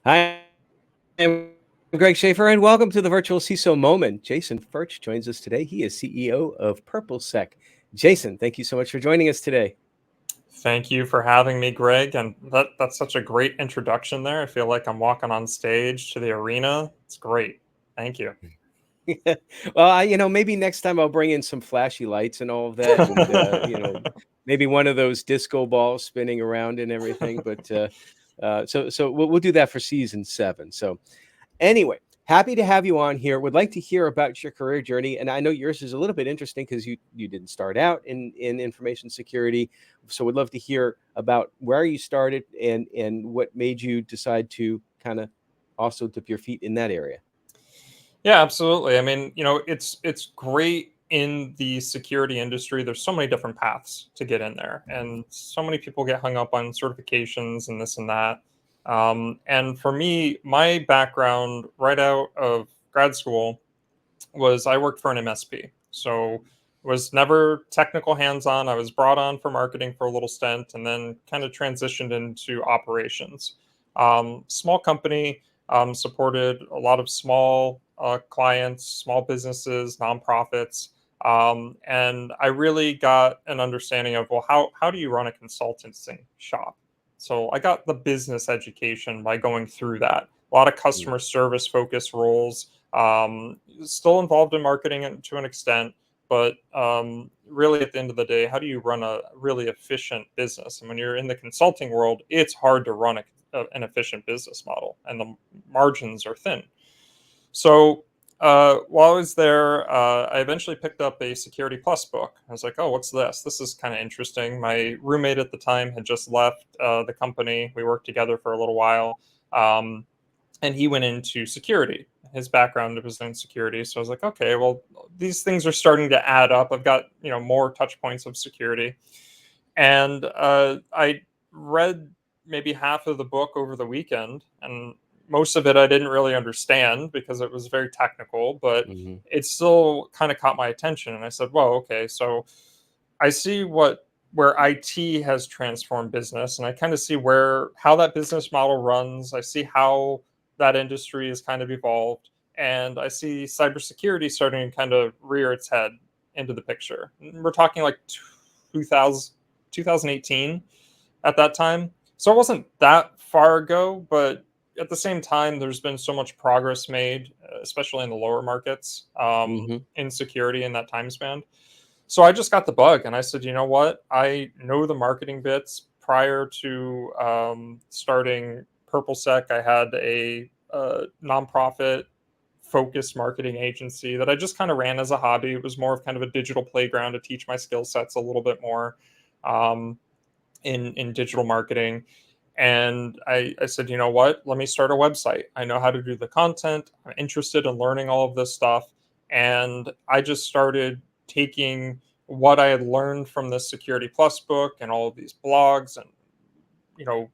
Hi, I'm Greg Schaefer, and welcome to the virtual CISO moment. Jason Firch joins us today. He is CEO of PurpleSec. Jason, thank you so much for joining us today. Thank you for having me, Greg. And that's such a great introduction there. I feel like I'm walking on stage to the arena. It's great. Thank you. Well, maybe next time I'll bring in some flashy lights and all of that, and maybe one of those disco balls spinning around and everything. But so we'll do that for season 7. So anyway, happy to have you on here. Would like to hear about your career journey, and I know yours is a little bit interesting because you didn't start out in information security. So would love to hear about where you started and what made you decide to kind of also dip your feet in that area. Yeah, absolutely. I mean, it's great in the security industry. There's so many different paths to get in there, and so many people get hung up on certifications and this and that. And for me, my background right out of grad school was I worked for an MSP. So was never technical hands-on. I was brought on for marketing for a little stint and then kind of transitioned into operations. Small company, supported a lot of small clients, small businesses, nonprofits. And I really got an understanding of, well, how do you run a consultancy shop? So I got the business education by going through that. A lot of Mm. customer service focused roles, still involved in marketing to an extent, but really at the end of the day, how do you run a really efficient business? And when you're in the consulting world, it's hard to run an efficient business model, and the margins are thin. So while I was there, I eventually picked up a Security Plus book. I was like, oh, what's this? This is kind of interesting. My roommate at the time had just left the company. We worked together for a little while. And he went into security. His background was in security. So I was like, okay, well, these things are starting to add up. I've got, more touch points of security. And I read maybe half of the book over the weekend, and most of it I didn't really understand because it was very technical, but Hmm. it still kind of caught my attention. And I said, well, okay, so I see where IT has transformed business, and I kind of see where how that business model runs. I see how that industry has kind of evolved, and I see cybersecurity starting to kind of rear its head into the picture. And we're talking like 2000, 2018 at that time. So it wasn't that far ago, but at the same time, there's been so much progress made, especially in the lower markets, Hmm. in security in that time span. So I just got the bug and I said, you know what? I know the marketing bits. Prior to starting PurpleSec, I had a nonprofit focused marketing agency that I just kind of ran as a hobby. It was more of kind of a digital playground to teach my skill sets a little bit more um, in digital marketing. And I said, you know what? Let me start a website. I know how to do the content. I'm interested in learning all of this stuff. And I just started taking what I had learned from the Security Plus book and all of these blogs and, you know,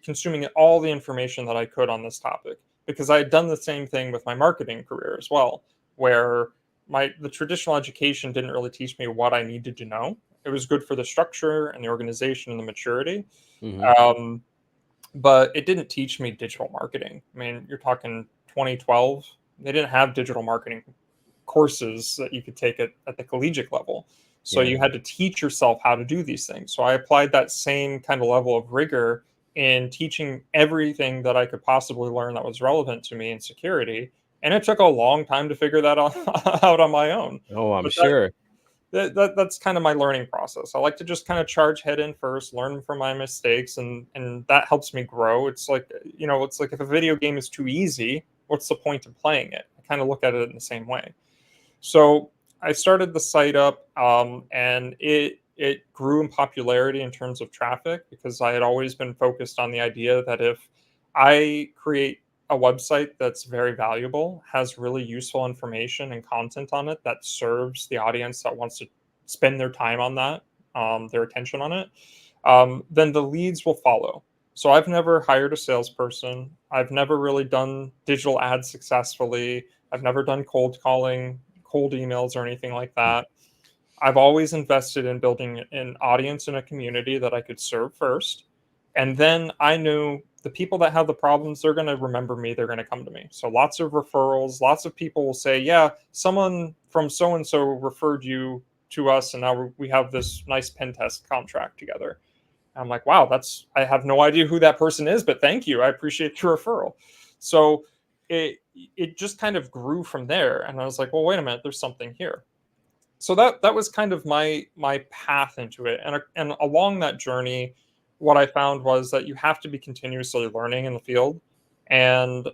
consuming all the information that I could on this topic because I had done the same thing with my marketing career as well, where the traditional education didn't really teach me what I needed to know. It was good for the structure and the organization and the maturity. Hmm. Um, but it didn't teach me digital marketing. I mean, you're talking 2012. They didn't have digital marketing courses that you could take at the collegiate level. So Yeah. you had to teach yourself how to do these things. So I applied that same kind of level of rigor in teaching everything that I could possibly learn that was relevant to me in security. And it took a long time to figure that out, out on my own. Oh, I'm But that sure. that's kind of my learning process. I like to just kind of charge head in first, learn from my mistakes, and that helps me grow. It's like it's like if a video game is too easy, what's the point of playing it? I kind of look at it in the same way. So I started the site up, and it grew in popularity in terms of traffic because I had always been focused on the idea that if I create a website that's very valuable, has really useful information and content on it that serves the audience that wants to spend their time on that, their attention on it, then the leads will follow. So I've never hired a salesperson. I've never really done digital ads successfully. I've never done cold calling, cold emails, or anything like that. I've always invested in building an audience and a community that I could serve first. And then I knew the people that have the problems, they're going to remember me. They're going to come to me. So lots of referrals, lots of people will say, yeah, someone from so and so referred you to us, and now we have this nice pen test contract together. And I'm like, wow, I have no idea who that person is, but thank you. I appreciate your referral. So it just kind of grew from there. And I was like, well, wait a minute, there's something here. So that was kind of my path into it. And along that journey, what I found was that you have to be continuously learning in the field. And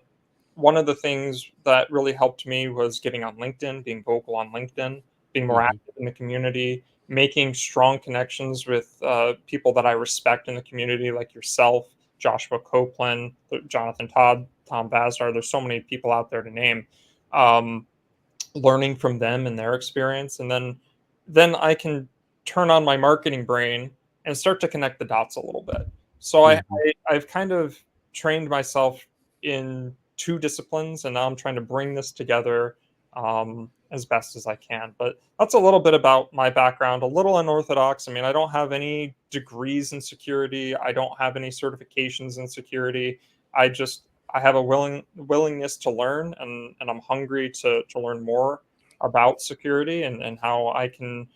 one of the things that really helped me was getting on LinkedIn, being vocal on LinkedIn, being more Mhm. active in the community, making strong connections with people that I respect in the community, like yourself, Joshua Copeland, Jonathan Todd, Tom Basnar. There's so many people out there to name. Um, Learning from them and their experience, and then I can turn on my marketing brain and start to connect the dots a little bit. So Mhm. I've kind of trained myself in two disciplines, and now I'm trying to bring this together as best as I can. But that's a little bit about my background, a little unorthodox. I mean, I don't have any degrees in security. I don't have any certifications in security. I have a willingness to learn, and I'm hungry to learn more about security, and how I can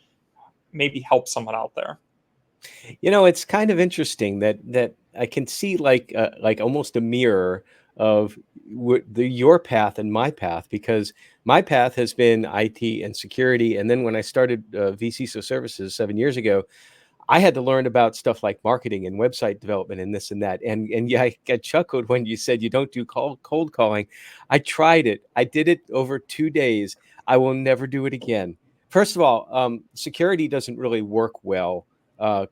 maybe help someone out there. It's kind of interesting that I can see like almost a mirror of your path and my path, because my path has been IT and security, and then when I started vCISO services 7 years ago, I had to learn about stuff like marketing and website development and this and that. And yeah, I chuckled when you said you don't do cold calling. I tried it. I did it over 2 days. I will never do it again. First of all, security doesn't really work well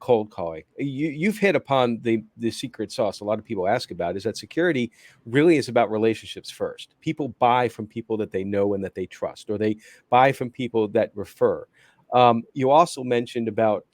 cold calling. You've hit upon the secret sauce a lot of people ask about, is that security really is about relationships first. People buy from people that they know and that they trust, or they buy from people that refer. You also mentioned about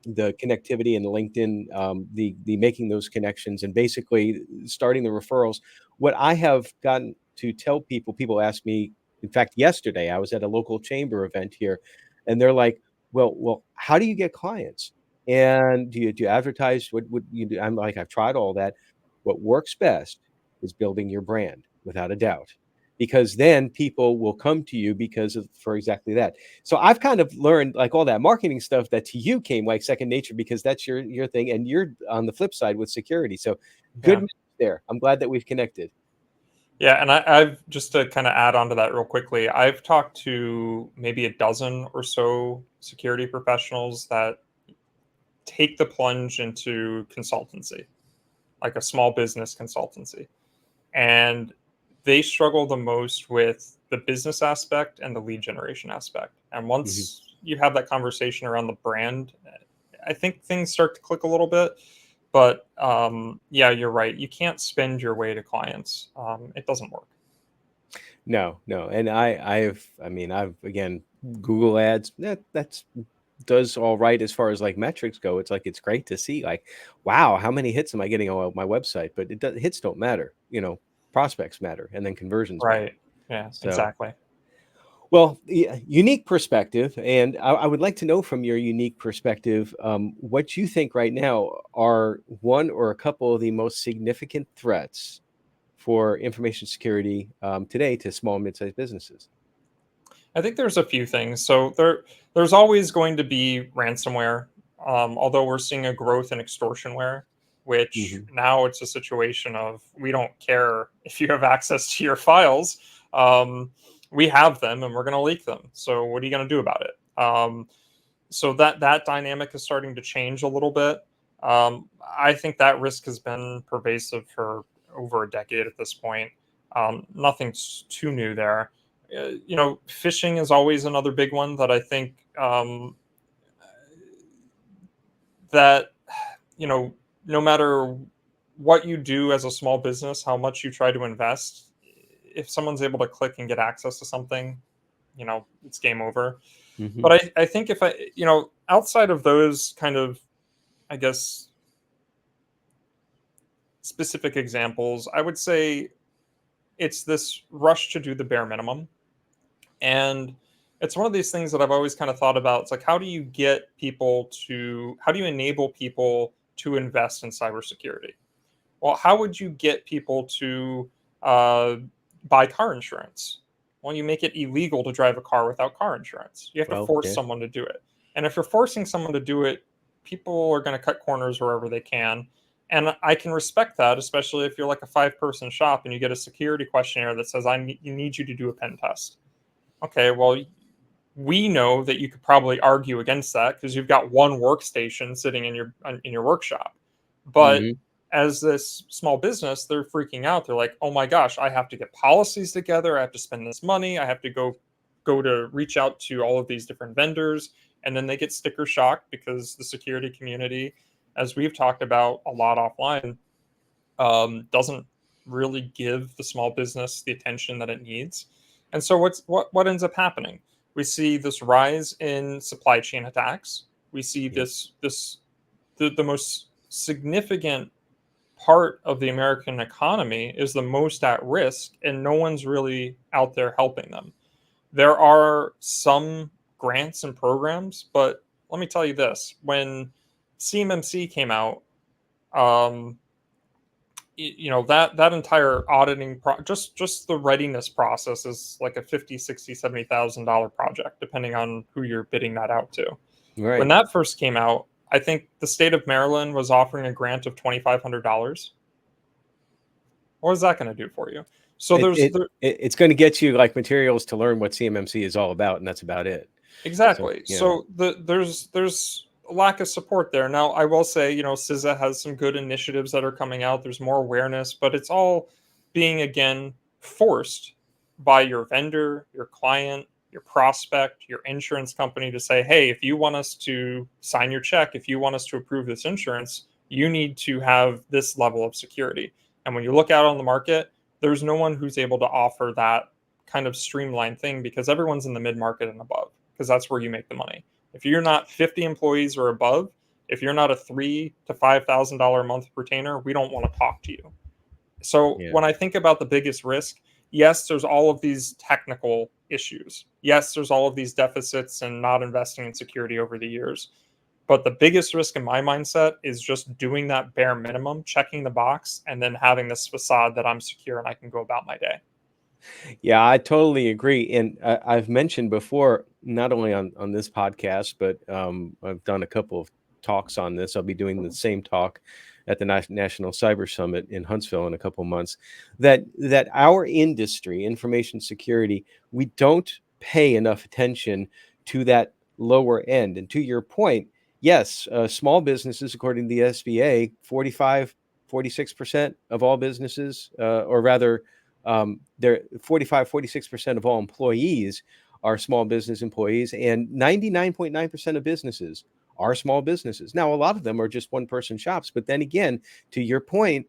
the connectivity and the LinkedIn, the making those connections and basically starting the referrals. What I have gotten to tell people, people ask me, in fact, yesterday I was at a local chamber event here, and they're like, "Well, how do you get clients? And do you advertise? What you do?" I'm like, "I've tried all that. What works best is building your brand, without a doubt, because then people will come to you because of for exactly that." So I've kind of learned like all that marketing stuff that to you came like second nature, because that's your thing, and you're on the flip side with security. So good Yeah. match there. I'm glad that we've connected. Yeah, and I've just to kind of add on to that real quickly, I've talked to maybe a dozen or so security professionals that take the plunge into consultancy, like a small business consultancy. And they struggle the most with the business aspect and the lead generation aspect. And Mhm. once you have that conversation around the brand, I think things start to click a little bit. But yeah, you're right. You can't spend your way to clients. It doesn't work. No, no, and I mean, I've again, Google Ads, that's does all right as far as, like, metrics go. It's like, it's great to see, like, wow, how many hits am I getting on my website? But it does hits don't matter, prospects matter, and then conversions matter. Right. Yeah, So exactly. well, unique perspective, and I would like to know from your unique perspective, what you think right now are one or a couple of the most significant threats for information security today to small and mid-sized businesses. I think there's a few things. So there's always going to be ransomware. Although we're seeing a growth in extortionware, which Hmm. now it's a situation of we don't care if you have access to your files. Um, we have them and we're going to leak them. So what are you going to do about it? So that dynamic is starting to change a little bit. I think that risk has been pervasive for over a decade at this point. Nothing's too new there. Phishing is always another big one that I think that you know, no matter what you do as a small business, how much you try to invest, if someone's able to click and get access to something, it's game over. Hmm. But I think if outside of those kind of, I guess, specific examples, I would say it's this rush to do the bare minimum. And it's one of these things that I've always kind of thought about. It's like, how do you enable people to invest in cybersecurity? Well, how would you get people to uh, buy car insurance? Well, you make it illegal to drive a car without car insurance. You have to Well, force yeah. someone to do it. And if you're forcing someone to do it, people are going to cut corners wherever they can. And I can respect that, especially if you're like a 5-person shop and you get a security questionnaire that says, need you to do a pen test. Okay, well, we know that you could probably argue against that because you've got one workstation sitting in your workshop. But Mhm. as this small business, they're freaking out. They're like, "Oh my gosh, I have to get policies together. I have to spend this money. I have to go to reach out to all of these different vendors." And then they get sticker shock because the security community, as we've talked about a lot offline, doesn't really give the small business the attention that it needs. And so what ends up happening? We see this rise in supply chain attacks. We see Yeah. the most significant part of the American economy is the most at risk, and no one's really out there helping them. There are some grants and programs, but let me tell you this: when CMMC came out, um, that entire auditing just the readiness process is like a 50, 60, $70,000 project depending on who you're bidding that out to. When Right. that first came out, I think the state of Maryland was offering a grant of $2,500. What is that going to do for you? So It there's it there it's gonna get you, like, materials to learn what CMMC is all about, and that's about it. So, Exactly. yeah. So there's a lack of support there. Now, I will say, CISA has some good initiatives that are coming out. There's more awareness, but it's all being again forced by your vendor, your client, your prospect, your insurance company to say, "Hey, if you want us to sign your check, if you want us to approve this insurance, you need to have this level of security." And when you look out on the market, there's no one who's able to offer that kind of streamlined thing because everyone's in the mid market and above because that's where you make the money. If you're not 50 employees or above, if you're not a $3,000 to $5,000 a month retainer, we don't want to talk to you. So Yeah. when I think about the biggest risk, yes, there's all of these technical issues. Yes, there's all of these deficits and not investing in security over the years. But the biggest risk in my mindset is just doing that bare minimum, checking the box, and then having this facade that I'm secure and I can go about my day. Yeah, I totally agree, and I've mentioned before, not only on this podcast, but, I've done a couple of talks on this. I'll be doing the same talk at the National Cyber Summit in Huntsville in a couple months, that our industry, information security, we don't pay enough attention to that lower end, and to your point, yes, small businesses, according to the SBA, 46% of all businesses, or rather, they're 46% of all employees are small business employees, and 99.9% of businesses are small businesses. Now, a lot of them are just one person shops, but then again, to your point,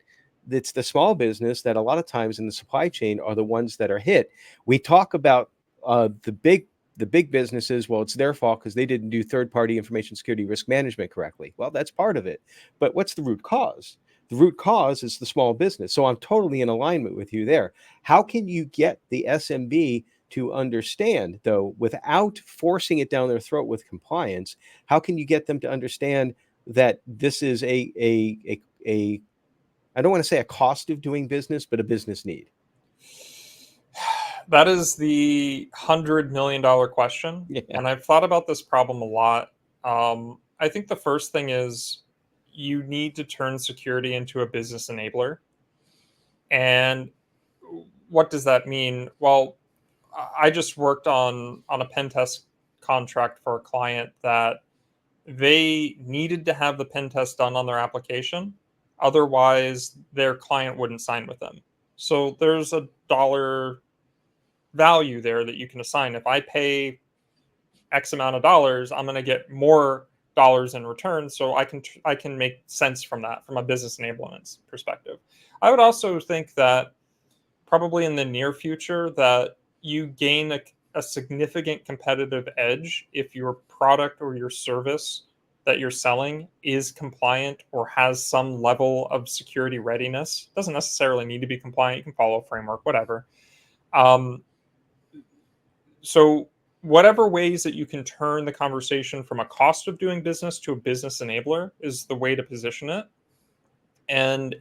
it's the small business that a lot of times in the supply chain are the ones that are hit. We talk about the big businesses. Well, it's their fault because they didn't do third party information security risk management correctly. Well, that's part of it, but what's the root cause? The root cause is the small business. So I'm totally in alignment with you there. How can you get the SMB to understand, though, without forcing it down their throat with compliance? How can you get them to understand that this is a I don't want to say a cost of doing business, but a business need? That is the $100 million question, Yeah. and I've thought about this problem a lot. I think the first thing is you need to turn security into a business enabler. And what does that mean? Well, I just worked on a pen test contract for a client that they needed to have the pen test done on their application. Otherwise, their client wouldn't sign with them. So there's a dollar value there that you can assign. If I pay X amount of dollars, I'm going to get more dollars in return. So I can make sense from that from a business enablement perspective. I would also think that probably in the near future that you gain a significant competitive edge if your product or your service that you're selling is compliant or has some level of security readiness. Doesn't necessarily need to be compliant. You can follow a framework, whatever. Um, so whatever ways that you can turn the conversation from a cost of doing business to a business enabler is the way to position it, and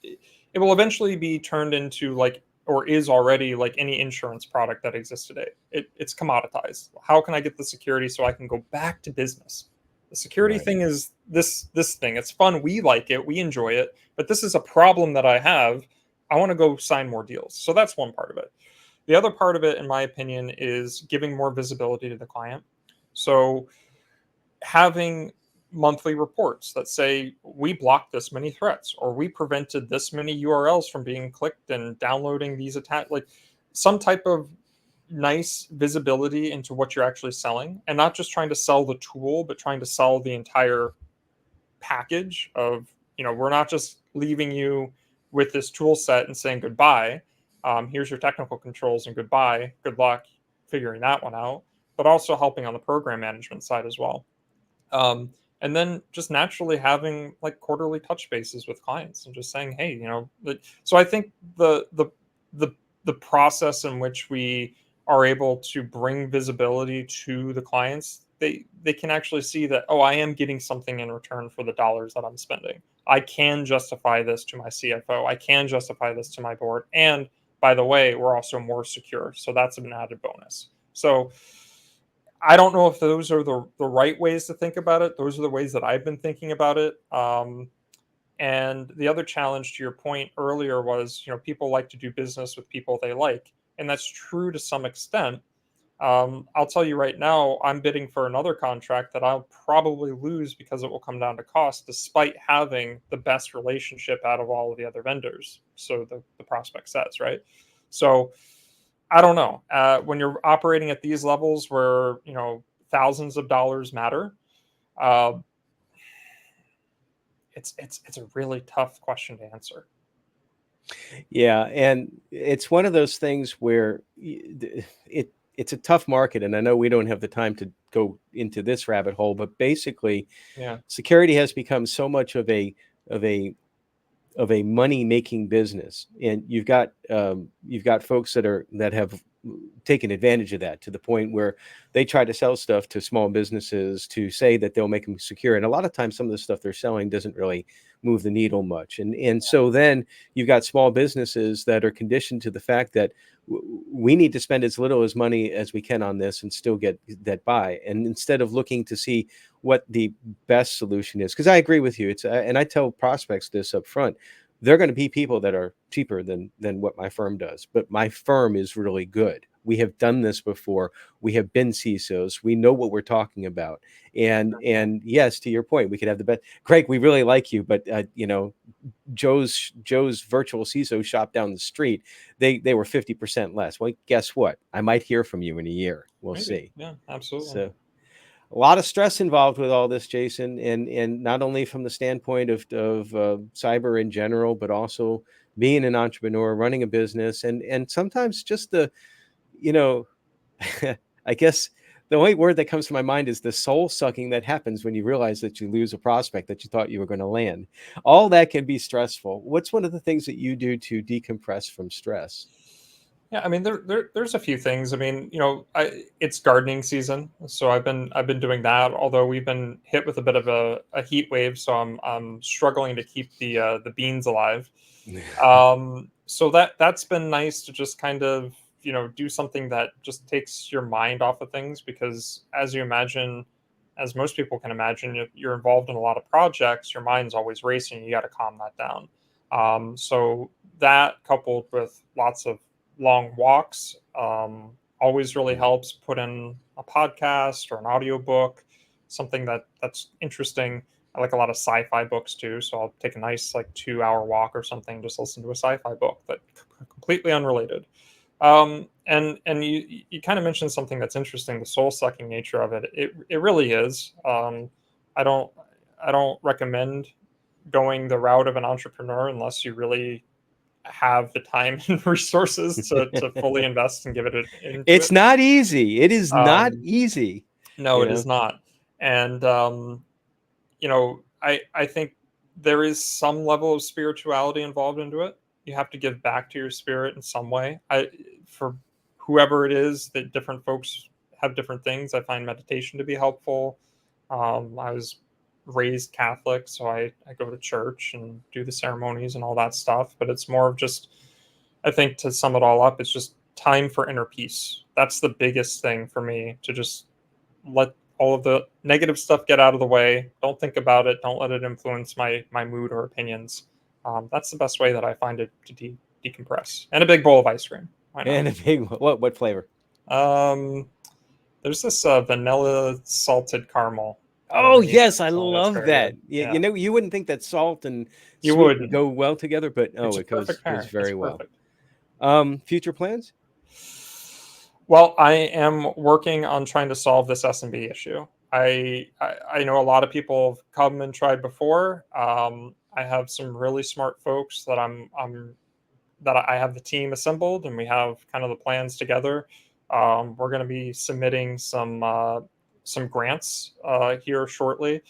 it will eventually be turned into like, or is already like any insurance product that exists today. It's commoditized. How can I get the security so I can go back to business? The security Right. thing is this thing. It's fun. We like it. We enjoy it. But this is a problem that I have. I want to go sign more deals. So that's one part of it. The other part of it, in my opinion, is giving more visibility to the client. So having monthly reports that say we blocked this many threats, or we prevented this many URLs from being clicked and downloading these attacks, like some type of nice visibility into what you're actually selling, and not just trying to sell the tool, but trying to sell the entire package of, we're not just leaving you with this tool set and saying goodbye. Here's your technical controls and goodbye. Good luck figuring that one out, but also helping on the program management side as well. And then just naturally having like quarterly touch bases with clients and just saying, hey, so I think the the process in which we are able to bring visibility to the clients, they can actually see that, oh, I am getting something in return for the dollars that I'm spending. I can justify this to my CFO. I can justify this to my board. And by the way, we're also more secure. So that's an added bonus. So I don't know if those are the right ways to think about it. Those are the ways that I've been thinking about it. And the other challenge to your point earlier was, people like to do business with people they like. And that's true to some extent. I'll tell you right now, I'm bidding for another contract that I'll probably lose because it will come down to cost, despite having the best relationship out of all of the other vendors. So the prospect says, right? So I don't know. When you're operating at these levels where, thousands of dollars matter, uh, it's a really tough question to answer. Yeah, and it's one of those things where it's a tough market, and I know we don't have the time to go into this rabbit hole, but basically, Yeah. security has become so much of a of a money making business, and you've got folks that have taken advantage of that to the point where they try to sell stuff to small businesses to say that they'll make them secure, and a lot of times some of the stuff they're selling doesn't really move the needle much, and so then you've got small businesses that are conditioned to the fact that we need to spend as little as money as we can on this and still get that buy, and instead of looking to see what the best solution is, because I agree with you, it's and I tell prospects this up front, they're going to be people that are cheaper than what my firm does, but my firm is really good. We have done this before. We have been CISOs. We know what we're talking about. And yes, to your point, we could have the best. Craig, we really like you, but Joe's virtual CISO shop down the street, they were 50% less. Well, guess what? I might hear from you in a year. We'll Maybe. see. Yeah, absolutely. So a lot of stress involved with all this, Jason, and not only from the standpoint of cyber in general, but also being an entrepreneur, running a business, and sometimes just the, you know, I guess the only word that comes to my mind is the soul sucking that happens when you realize that you lose a prospect that you thought you were going to land. All that can be stressful. What's one of the things that you do to decompress from stress? Yeah, I mean, there's a few things. I mean, it's gardening season, so I've been doing that. Although we've been hit with a bit of a heat wave, so I'm struggling to keep the beans alive. So that's been nice to just kind of, do something that just takes your mind off of things, because as you imagine, as most people can imagine, if you're involved in a lot of projects, your mind's always racing. You got to calm that down. So that, coupled with lots of long walks, always really Mm. helps. Put in a podcast or an audiobook, something that's interesting. I like a lot of sci-fi books too, so I'll take a nice like 2 hour walk or something, just listen to a sci-fi book that completely unrelated. And you kind of mentioned something that's interesting, the soul sucking nature of it. It really is. I don't I don't recommend going the route of an entrepreneur unless you really have the time and resources to fully invest and give it into It's it. not easy. It is not Um, easy, no, you it is know. not. And I think there is some level of spirituality involved into it. You have to give back to your spirit in some way. For whoever it is, that different folks have different things. I find meditation to be helpful. I was raised Catholic, so I go to church and do the ceremonies and all that stuff. But it's more of just, I think, to sum it all up, it's just time for inner peace. That's the biggest thing for me, to just let all of the negative stuff get out of the way. Don't think about it. Don't let it influence my mood or opinions. That's the best way that I find it to decompress. And a big bowl of ice cream. Why not? And a big one. What flavor? Um, there's this vanilla salted caramel Oh underneath it. yes, I So that's love very that. good. You, Yeah, you know, you wouldn't think that salt and you sweet would wouldn't. go well together, but It's oh, a it perfect goes pairing. It's very well. perfect. Future plans? Well, I am working on trying to solve this SMB issue. I know a lot of people have come and tried before. I have some really smart folks that I'm that I have the team assembled, and we have kind of the plans together. We're going to be submitting some grants here shortly.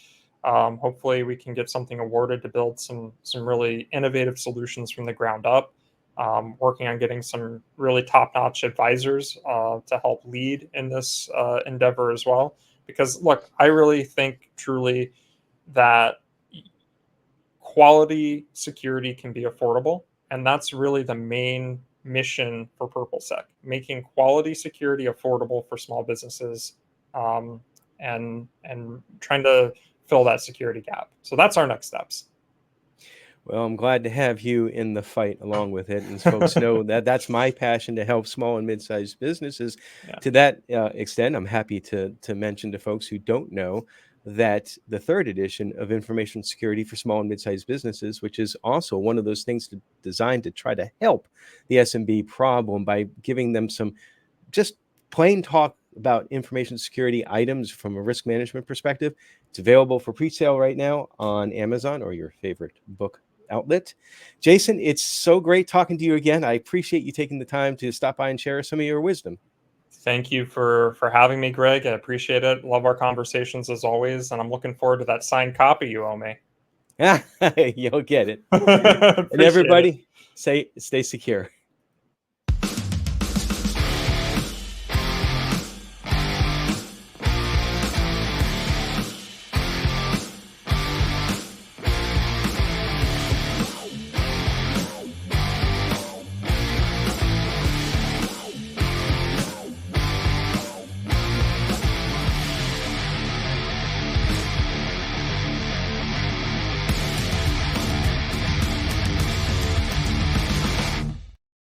Hopefully, we can get something awarded to build some really innovative solutions from the ground up. Working on getting some really top-notch advisors to help lead in this endeavor as well. Because look, I really think truly that quality security can be affordable, and that's really the main mission for PurpleSec, making quality security affordable for small businesses, um, and trying to fill that security gap. So that's our next steps. Well, I'm glad to have you in the fight along with it. And as folks know, that's my passion, to help small and mid-sized businesses. Yeah. To that extent, I'm happy to mention to folks who don't know that the third edition of Information Security for Small and Mid-sized Businesses, which is also one of those things designed to try to help the SMB problem by giving them some just plain talk about information security items from a risk management perspective. It's available for pre-sale right now on Amazon or your favorite book outlet. Jason, it's so great talking to you again. I appreciate you taking the time to stop by and share some of your wisdom. Thank you for having me, Greg. I appreciate it. Love our conversations as always, and I'm looking forward to that signed copy you owe me. You'll get it. And Appreciate it. everybody, stay secure.